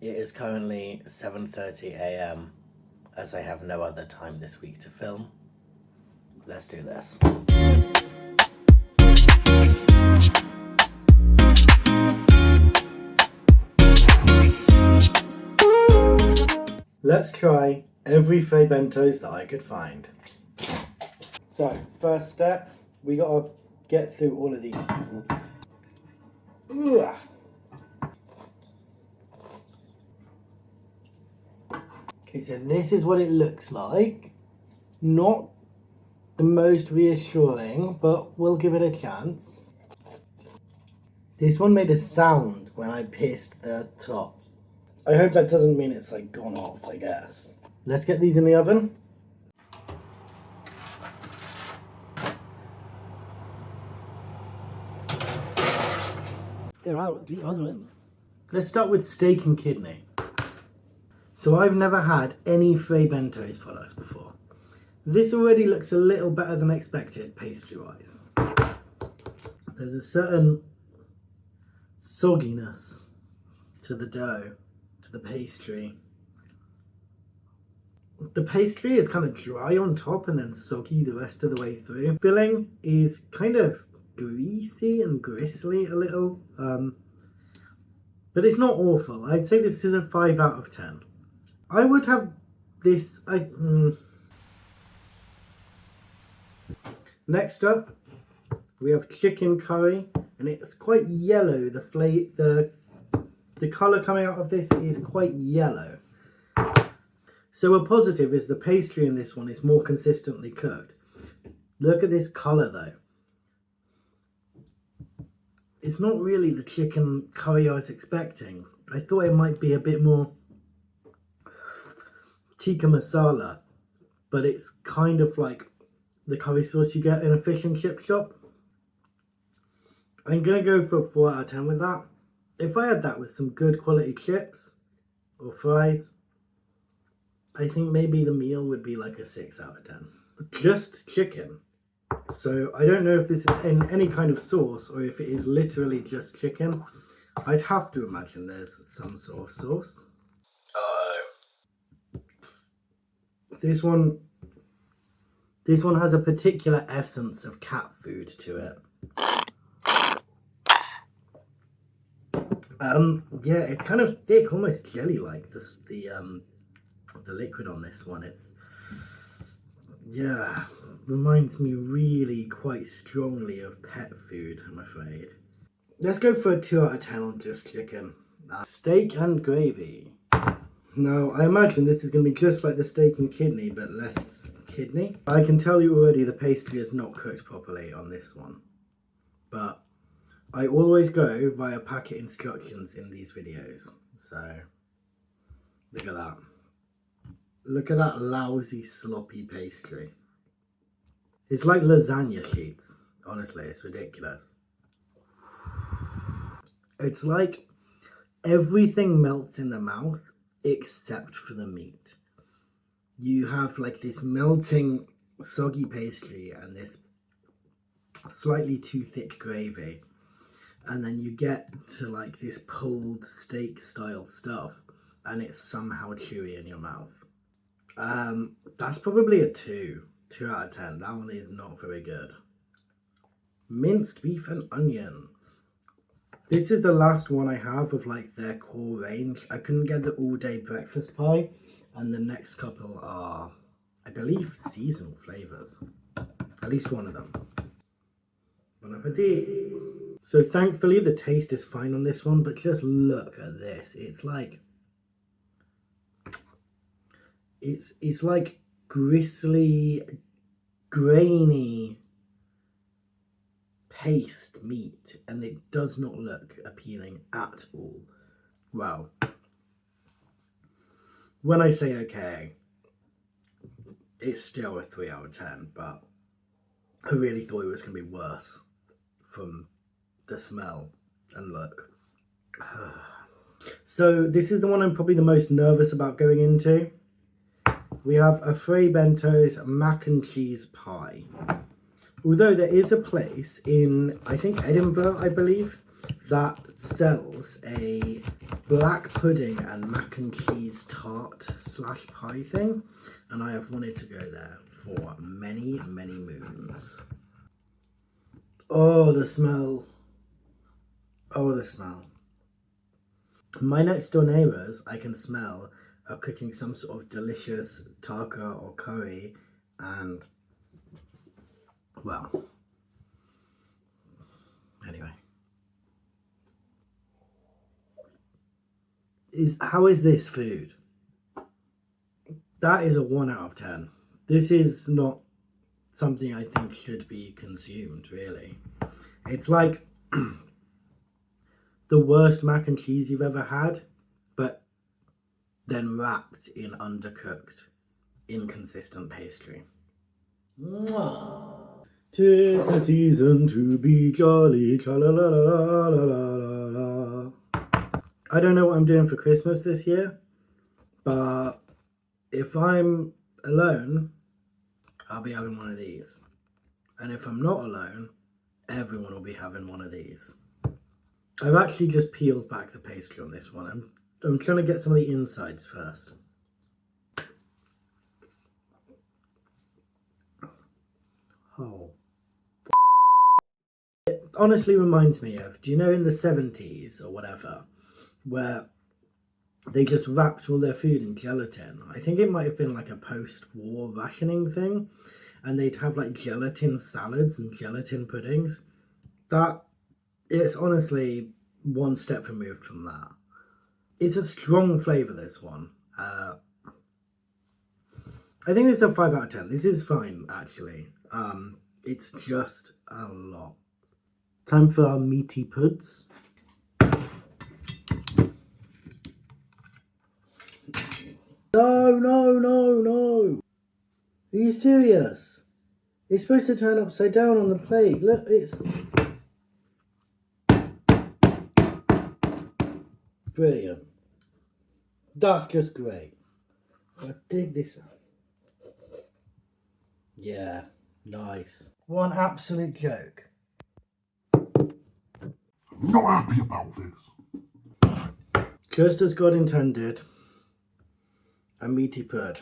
It is currently 7:30 a.m. as I have no other time this week to film. Let's do this. Let's try every Fray Bentos that I could find. So, first step, we gotta get through all of these. Ooh. Okay, so this is what it looks like. Not the most reassuring, but we'll give it a chance. This one made a sound when I pierced the top. I hope that doesn't mean it's like gone off, I guess. Let's get these in the oven. They're out the oven. Let's start with steak and kidney. So I've never had any Fray Bentos products before. This already looks a little better than expected pastry-wise. There's a certain sogginess to the dough, to the pastry. The pastry is kind of dry on top and then soggy the rest of the way through. Filling is kind of greasy and gristly a little, but it's not awful. I'd say this is a 5 out of 10. I would have this. Next up, we have chicken curry, and it's quite yellow. The colour coming out of this is quite yellow. So a positive is the pastry in this one is more consistently cooked. Look at this colour though. It's not really the chicken curry I was expecting. I thought it might be a bit more tikka masala, but it's kind of like the curry sauce you get in a fish and chip shop. I'm going to go for a 4 out of 10 with that. If I had that with some good quality chips or fries, I think maybe the meal would be like a 6 out of 10. Just chicken. So I don't know if this is in any kind of sauce or if it is literally just chicken. I'd have to imagine there's some sort of sauce. This one has a particular essence of cat food to it. Yeah, it's kind of thick, almost jelly-like. The liquid on this one. It's, yeah, reminds me really quite strongly of pet food, I'm afraid. Let's go for a 2 out of 10 on just chicken. Steak and gravy. Now, I imagine this is going to be just like the steak and kidney, but less kidney. I can tell you already the pastry is not cooked properly on this one. But I always go via packet instructions in these videos. So, look at that. Look at that lousy, sloppy pastry. It's like lasagna sheets. Honestly, it's ridiculous. It's like everything melts in the mouth except for the meat. You have like this melting soggy pastry and this slightly too thick gravy, and then you get to like this pulled steak style stuff and it's somehow chewy in your mouth. That's probably a 2 out of 10. That one is not very good. Minced beef and onion. This is the last one I have of like their core range. I couldn't get the all day breakfast pie, and the next couple are, I believe, seasonal flavours. At least one of them. Bon appetit. So thankfully the taste is fine on this one, but just look at this. It's like, it's like gristly, grainy paste meat, and it does not look appealing at all. Well, when I say okay, it's still a 3 out of 10, but I really thought it was going to be worse from the smell and look. So this is the one I'm probably the most nervous about going into. We have a Fray Bentos mac and cheese pie. Although there is a place in, I think Edinburgh, I believe, that sells a black pudding and mac and cheese tart / pie thing, and I have wanted to go there for many, many moons. Oh, the smell. Oh, the smell. My next door neighbours, I can smell, are cooking some sort of delicious taka or curry, and, well, anyway. How is this food? That is a 1 out of 10. This is not something I think should be consumed, really. It's like the worst mac and cheese you've ever had, but then wrapped in undercooked, inconsistent pastry. Mwah. 'Tis the season to be jolly, tra-la-la-la-la-la-la-la. I don't know what I'm doing for Christmas this year, but if I'm alone, I'll be having one of these. And if I'm not alone, everyone will be having one of these. I've actually just peeled back the pastry on this one. I'm trying to get some of the insides first. Oh. It honestly reminds me of, do you know in the 70s or whatever, where they just wrapped all their food in gelatin? I think it might have been like a post-war rationing thing, and they'd have like gelatin salads and gelatin puddings. That, it's honestly one step removed from that. It's a strong flavour, this one. I think it's a 5 out of 10. This is fine, actually. It's just a lot. Time for our meaty puds. No. Are you serious? It's supposed to turn upside down on the plate. Look, it's... brilliant. That's just great. I dig this up. Yeah, nice. One absolute joke. Not happy about this. Just as God intended. A meaty pud.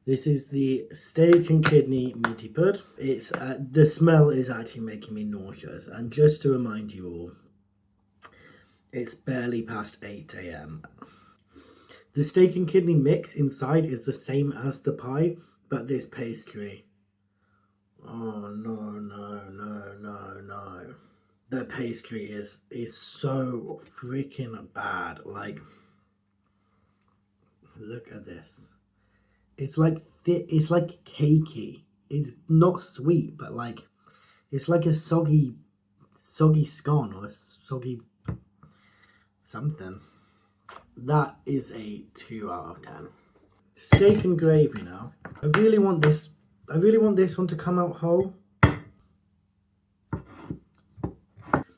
This is the steak and kidney meaty pud. It's the smell is actually making me nauseous. And just to remind you all, it's barely past 8 a.m. The steak and kidney mix inside is the same as the pie, but this pastry. Oh no. The pastry is so freaking bad. Like, look at this. It's like it's like cakey. It's not sweet, but like it's like a soggy scone or a soggy something. That is a 2 out of 10. Steak and gravy now. I really want this one to come out whole.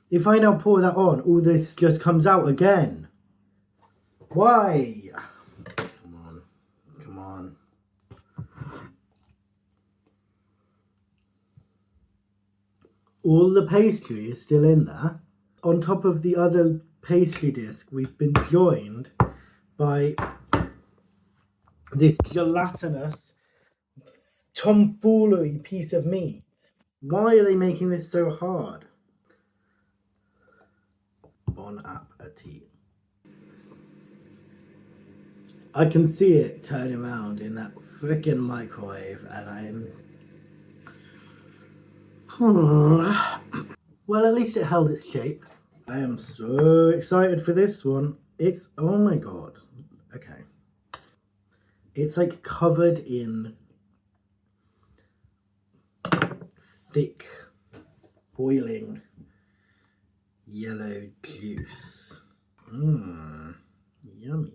If I now pour that on, all this just comes out again. Why? Come on. All the pastry is still in there. On top of the other pastry disc, we've been joined by this gelatinous tomfoolery piece of meat. Why are they making this so hard? Bon appetit. I can see it turning around in that frickin' microwave, and well, at least it held its shape. I am so excited for this one. It's, oh my god. Okay. It's like covered in thick, boiling yellow juice. Yummy.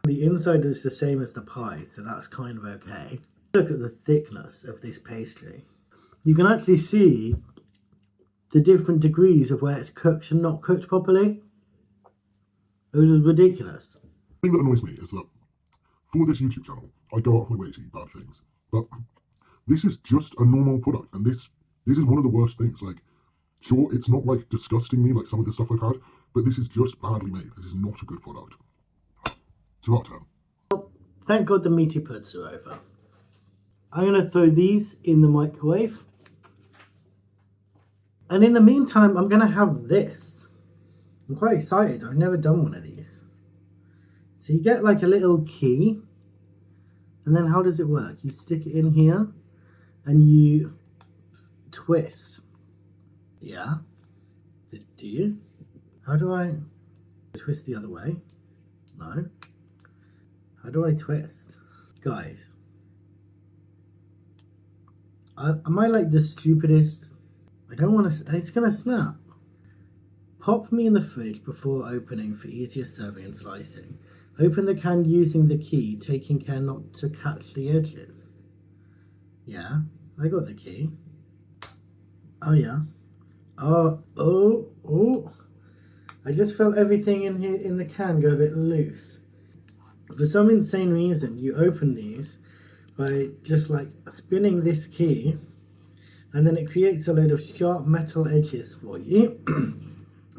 The inside is the same as the pie, so that's kind of okay. Look at the thickness of this pastry. You can actually see the different degrees of where it's cooked and not cooked properly. It was ridiculous. The thing that annoys me is that for this YouTube channel, I go out of my way to eat bad things. But this is just a normal product, and this is one of the worst things. Like, Sure, it's not like disgusting me like some of the stuff I've had, but this is just badly made. This is not a good product. 2 out of 10. Thank God the meaty puds are over. I'm going to throw these in the microwave. And in the meantime, I'm going to have this. I'm quite excited. I've never done one of these. So you get like a little key. And then how does it work? You stick it in here and you twist. Yeah? Do you? How do I twist the other way? No. How do I twist? Guys. Am I like the stupidest? I don't want to. It's going to snap. Pop me in the fridge before opening for easier serving and slicing. Open the can using the key, taking care not to catch the edges. Yeah, I got the key. Oh yeah. Oh. I just felt everything in here in the can go a bit loose. For some insane reason, you open these by just like spinning this key, and then it creates a load of sharp metal edges for you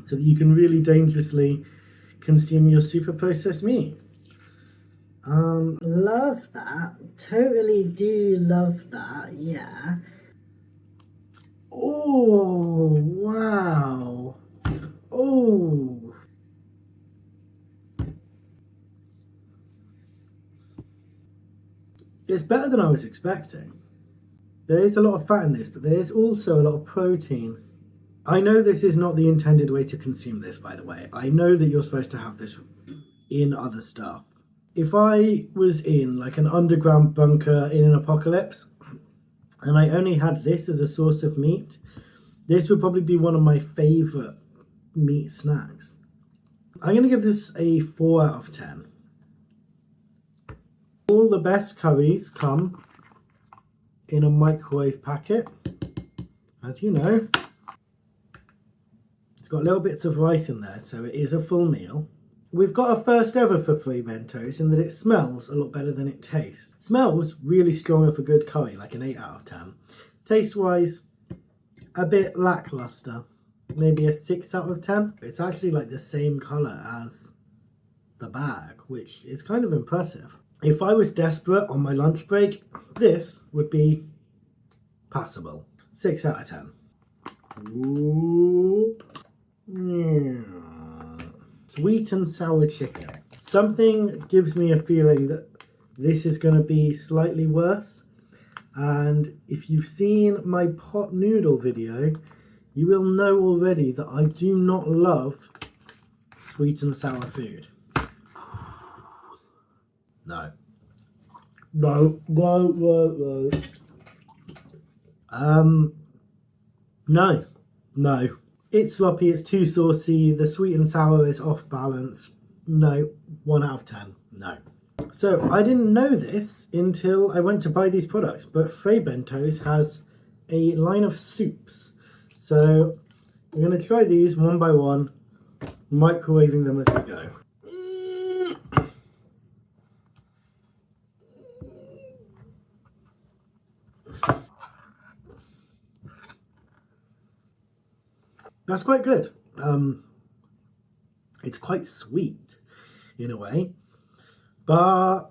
so that you can really dangerously consume your super processed meat. Love that. Totally do love that, yeah. Oh, wow. Oh. It's better than I was expecting. There is a lot of fat in this, but there is also a lot of protein. I know this is not the intended way to consume this, by the way. I know that you're supposed to have this in other stuff. If I was in like an underground bunker in an apocalypse, and I only had this as a source of meat, this would probably be one of my favourite meat snacks. I'm going to give this a 4 out of 10. All the best curries come in a microwave packet. As you know, it's got little bits of rice in there, so it is a full meal. We've got a first ever for Fray Bentos in that it smells a lot better than it tastes. Smells really strong of a good curry, like an 8 out of 10. Taste-wise, a bit lackluster. Maybe a 6 out of 10. It's actually like the same colour as the bag, which is kind of impressive. If I was desperate on my lunch break, this would be passable. 6 out of 10. Ooh. Sweet and sour chicken. Something gives me a feeling that this is going to be slightly worse. And if you've seen my pot noodle video, you will know already that I do not love sweet and sour food. No. No. No. It's sloppy, it's too saucy, the sweet and sour is off balance. No. 1 out of 10. No. So, I didn't know this until I went to buy these products, but Fray Bentos has a line of soups. So, we're going to try these one by one, microwaving them as we go. That's quite good. It's quite sweet in a way, but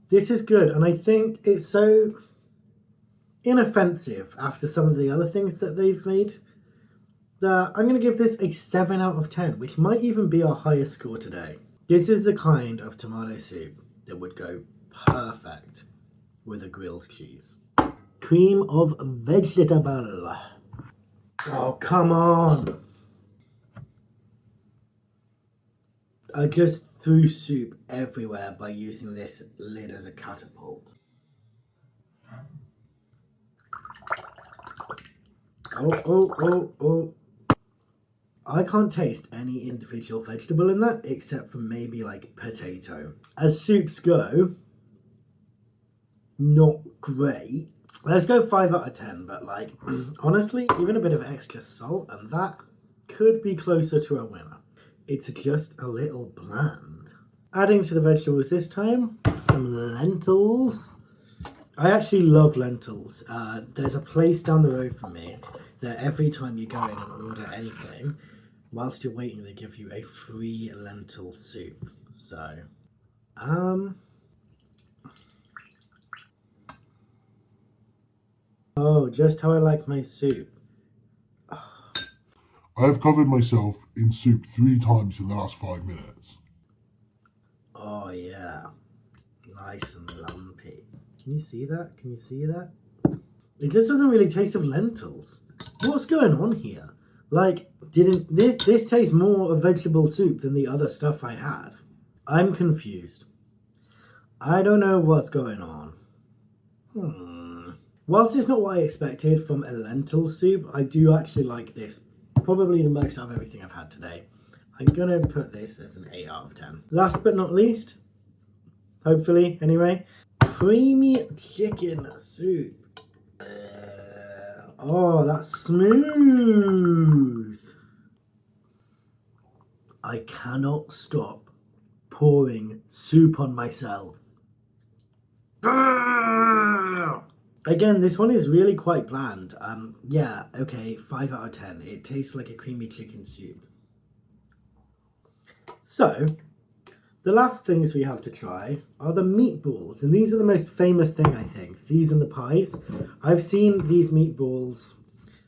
this is good, and I think it's so inoffensive after some of the other things that they've made that I'm going to give this a 7 out of 10, which might even be our highest score today. This is the kind of tomato soup that would go perfect with a grilled cheese. Cream of vegetable. Oh, come on. I just threw soup everywhere by using this lid as a catapult. Oh. I can't taste any individual vegetable in that except for maybe like potato. As soups go, not great. Let's go 5 out of 10, but like, honestly, even a bit of extra salt and that could be closer to a winner. It's just a little bland. Adding to the vegetables this time, some lentils. I actually love lentils. There's a place down the road from me that every time you go in and order anything, whilst you're waiting, they give you a free lentil soup. So, oh, just how I like my soup. I have covered myself in soup 3 times in the last 5 minutes. Oh yeah, nice and lumpy. Can you see that? Can you see that? It just doesn't really taste of lentils. What's going on here? Like, didn't this tastes more of vegetable soup than the other stuff I had? I'm confused. I don't know what's going on. Whilst it's not what I expected from a lentil soup, I do actually like this. Probably the most out of everything I've had today. I'm gonna put this as an 8 out of 10. Last but not least, hopefully anyway, creamy chicken soup. Oh, that's smooth. I cannot stop pouring soup on myself. Again, this one is really quite bland. Yeah, okay, 5 out of 10. It tastes like a creamy chicken soup. So, the last things we have to try are the meatballs, and these are the most famous thing, I think. These and the pies. I've seen these meatballs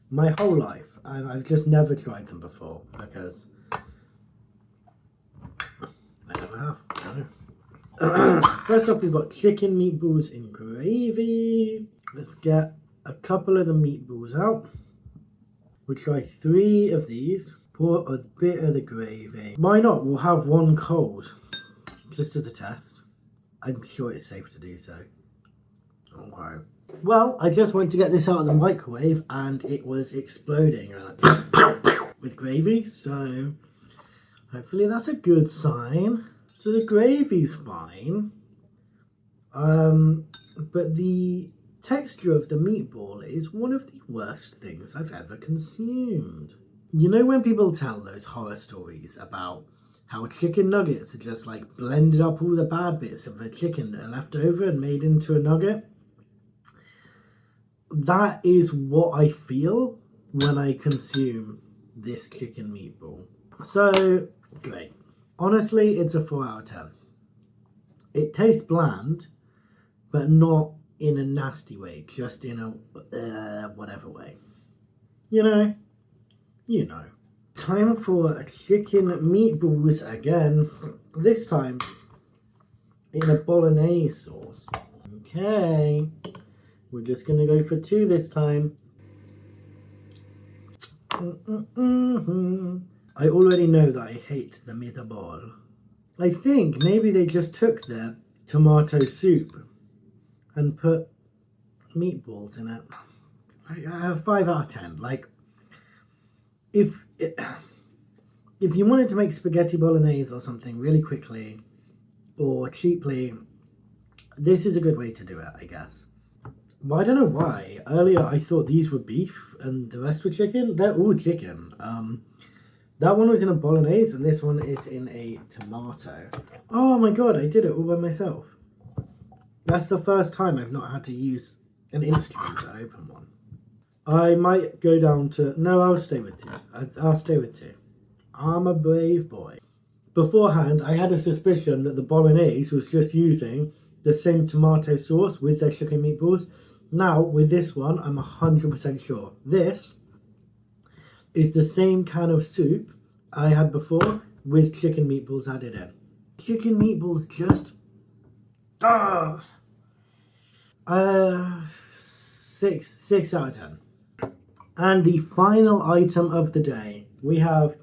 my whole life, and I've just never tried them before because I don't know. First off, we've got chicken meatballs in gravy. Let's get a couple of the meatballs out. We'll try 3 of these. Pour a bit of the gravy. Why not? We'll have one cold. Just as a test. I'm sure it's safe to do so. Okay. Well, I just went to get this out of the microwave and it was exploding with gravy, so hopefully that's a good sign. So the gravy's fine. But the texture of the meatball is one of the worst things I've ever consumed. You know when people tell those horror stories about how chicken nuggets are just like blended up all the bad bits of the chicken that are left over and made into a nugget? That is what I feel when I consume this chicken meatball. So, great. Honestly, it's a 4 out of 10. It tastes bland, but not in a nasty way, just in a whatever way. You know. Time for chicken meatballs again. This time in a bolognese sauce. Okay. We're just going to go for 2 this time. I already know that I hate the meatball. I think maybe they just took their tomato soup and put meatballs in it. 5 out of 10. Like, if you wanted to make spaghetti bolognese or something really quickly or cheaply, this is a good way to do it, I guess. Well, I don't know why. Earlier I thought these were beef and the rest were chicken. They're all chicken. That one was in a bolognese and this one is in a tomato. Oh my god, I did it all by myself. That's the first time I've not had to use an instrument to open one. I might go down to... No, I'll stay with 2. I'll stay with 2. I'm a brave boy. Beforehand, I had a suspicion that the bolognese was just using the same tomato sauce with their chicken meatballs. Now, with this one, I'm 100% sure. This is the same can of soup I had before with chicken meatballs added in. Chicken meatballs just... 6 out of 10. And the final item of the day, we have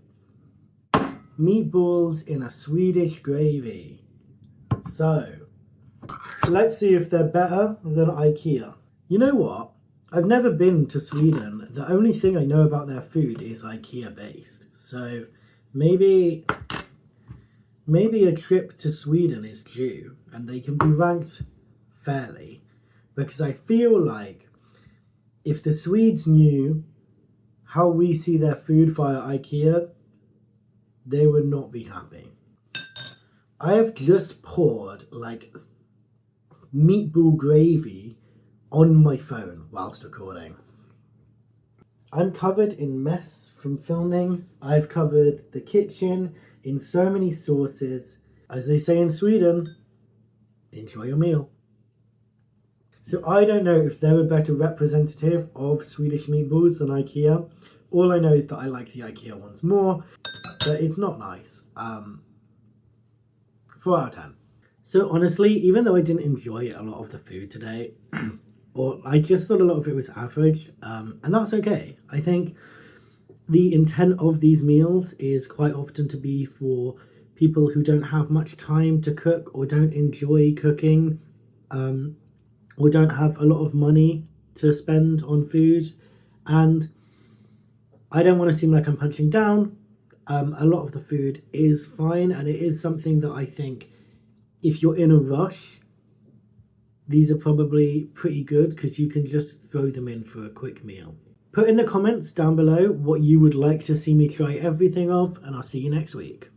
meatballs in a Swedish gravy. So, let's see if they're better than IKEA. You know what? I've never been to Sweden. The only thing I know about their food is IKEA based. So, maybe a trip to Sweden is due and they can be ranked fairly. Because I feel like if the Swedes knew how we see their food via IKEA, they would not be happy. I have just poured like meatball gravy on my phone whilst recording. I'm covered in mess from filming. I've covered the kitchen in so many sauces. As they say in Sweden, enjoy your meal. So I don't know if they're a better representative of Swedish meatballs than IKEA. All I know is that I like the IKEA ones more, but it's not nice. 4 out of 10. So honestly, even though I didn't enjoy a lot of the food today, or I just thought a lot of it was average, and that's okay. I think the intent of these meals is quite often to be for people who don't have much time to cook or don't enjoy cooking, or don't have a lot of money to spend on food. And I don't want to seem like I'm punching down. A lot of the food is fine, and it is something that I think if you're in a rush, these are probably pretty good because you can just throw them in for a quick meal. Put in the comments down below what you would like to see me try everything of, and I'll see you next week.